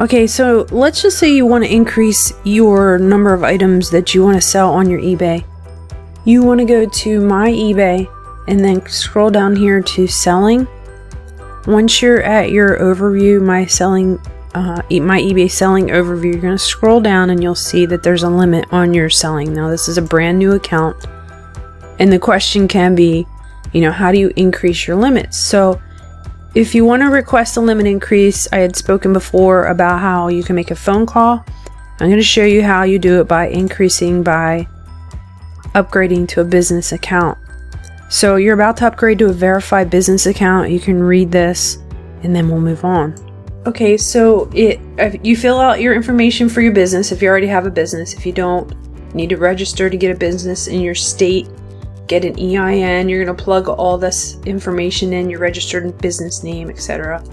Okay, so let's just say you want to increase your number of items that you want to sell on your eBay. You want to go to My eBay and then scroll down here to Selling. Once you're at your overview, My eBay Selling overview, you're going to scroll down and you'll see that there's a limit on your selling. Now, this is a brand new account, and the question can be, how do you increase your limits? So if you want to request a limit increase, I had spoken before about how you can make a phone call. I'm going to show you how you do it by upgrading to a business account. So you're about to upgrade to a verified business account. You can read this and then we'll move on. Okay, so if you fill out your information for your business if you already have a business. If you don't, you need to register to get a business in your state. Get an EIN. You're going to plug all this information in, your registered business name, etc.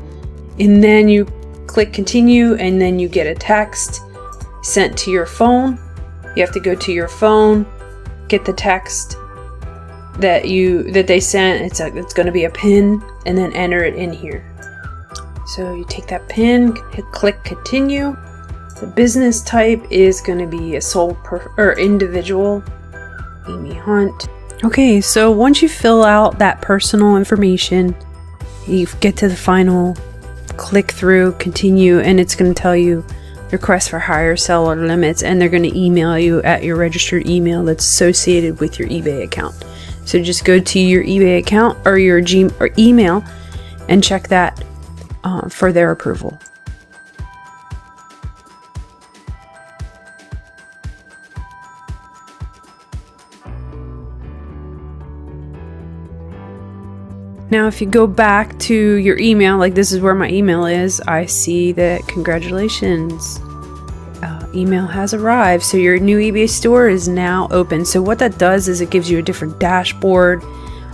And then you click continue, and then you get a text sent to your phone. You have to go to your phone, get the text that they sent. It's going to be a PIN, and then enter it in here. So you take that PIN, click continue. The business type is going to be a sole or individual, Amy Hunt. Okay, so once you fill out that personal information, you get to the final, click through, continue, and it's going to tell you request for higher seller limits, and they're going to email you at your registered email that's associated with your eBay account. So just go to your eBay account or your email and check that for their approval. Now, if you go back to your email, like this is where my email is, I see that congratulations, email has arrived. So your new eBay store is now open. So what that does is it gives you a different dashboard,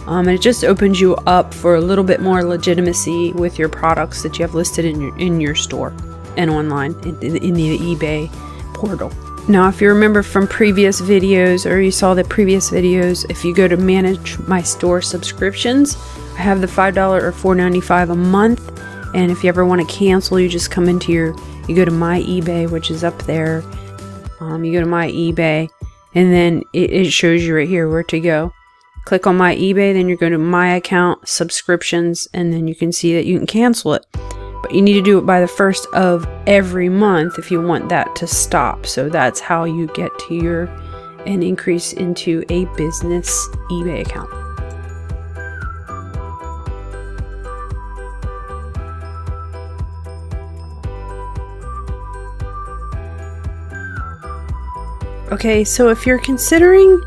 and it just opens you up for a little bit more legitimacy with your products that you have listed in your store and online in the eBay portal. Now, if you remember from previous videos, or you saw the previous videos, if you go to manage my store subscriptions, I have the $5 or $4.95 a month, and if you ever want to cancel, you just come into you go to My eBay, which is up there. You go to My eBay, and then it shows you right here where to go. Click on My eBay, then you're going to My Account, Subscriptions, and then you can see that you can cancel it. But you need to do it by the 1st of every month if you want that to stop. So that's how you get to an increase into a business eBay account. Okay, so if you're considering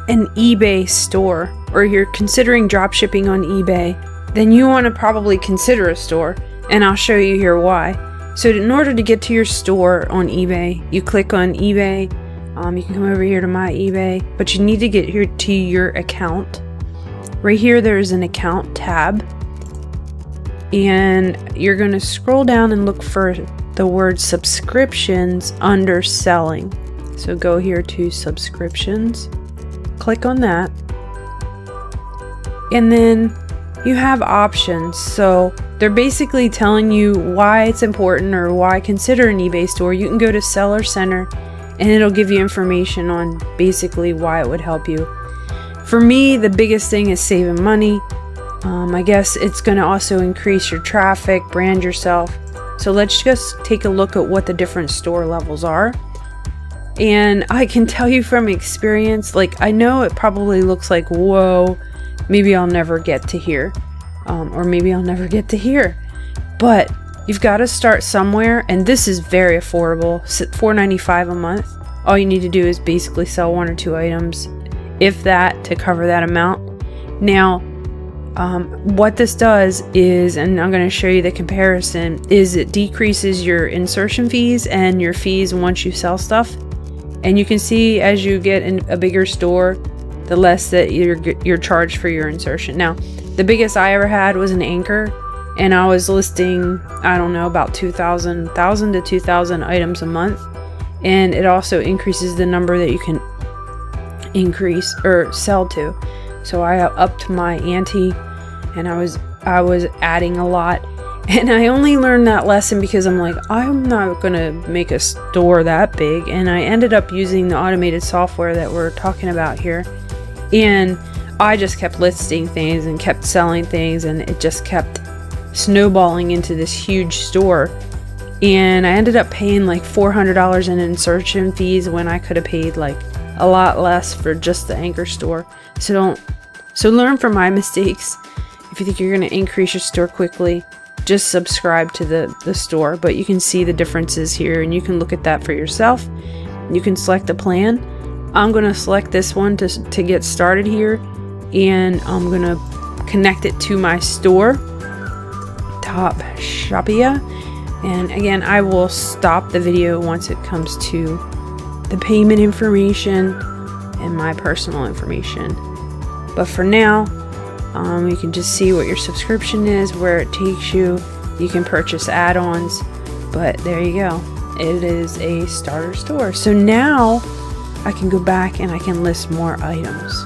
an eBay store, or you're considering dropshipping on eBay, then you want to probably consider a store, and I'll show you here why. So in order to get to your store on eBay, you click on eBay. You can come over here to My eBay, but you need to get here to your account. Right here, there's an account tab, and you're going to scroll down and look for the word subscriptions under selling. So go here to subscriptions, click on that, and then you have options. So they're basically telling you why it's important or why consider an eBay store. You can go to Seller Center and it'll give you information on basically why it would help you. For me, the biggest thing is saving money. I guess it's going to also increase your traffic, brand yourself. So let's just take a look at what the different store levels are. And I can tell you from experience, like I know it probably looks like, whoa, maybe I'll never get to here. Or maybe I'll never get to here. But you've got to start somewhere, and this is very affordable. $4.95 a month. All you need to do is basically sell 1 or 2 items, if that, to cover that amount. Now, what this does is, and I'm going to show you the comparison, is it decreases your insertion fees and your fees once you sell stuff. And you can see as you get in a bigger store, the less that you're charged for your insertion. Now, the biggest I ever had was an Anchor, and I was listing, I don't know, about 1,000 to 2,000 items a month. And it also increases the number that you can increase or sell to. So I upped my ante, and I was adding a lot. And I only learned that lesson because I'm like, I'm not gonna make a store that big. And I ended up using the automated software that we're talking about here. And I just kept listing things and kept selling things, and it just kept snowballing into this huge store. And I ended up paying like $400 in insertion fees when I could have paid like a lot less for just the Anchor store. So learn from my mistakes. If you think you're gonna increase your store quickly, just subscribe to the store. But you can see the differences here, and you can look at that for yourself. You can select a plan. I'm gonna select this one to get started here, and I'm gonna connect it to my store, DROPSHIPPING. And again, I will stop the video once it comes to the payment information and my personal information. But for now, you can just see what your subscription is, where it takes you. You can purchase add-ons, but there you go. It is a starter store. So now I can go back and I can list more items.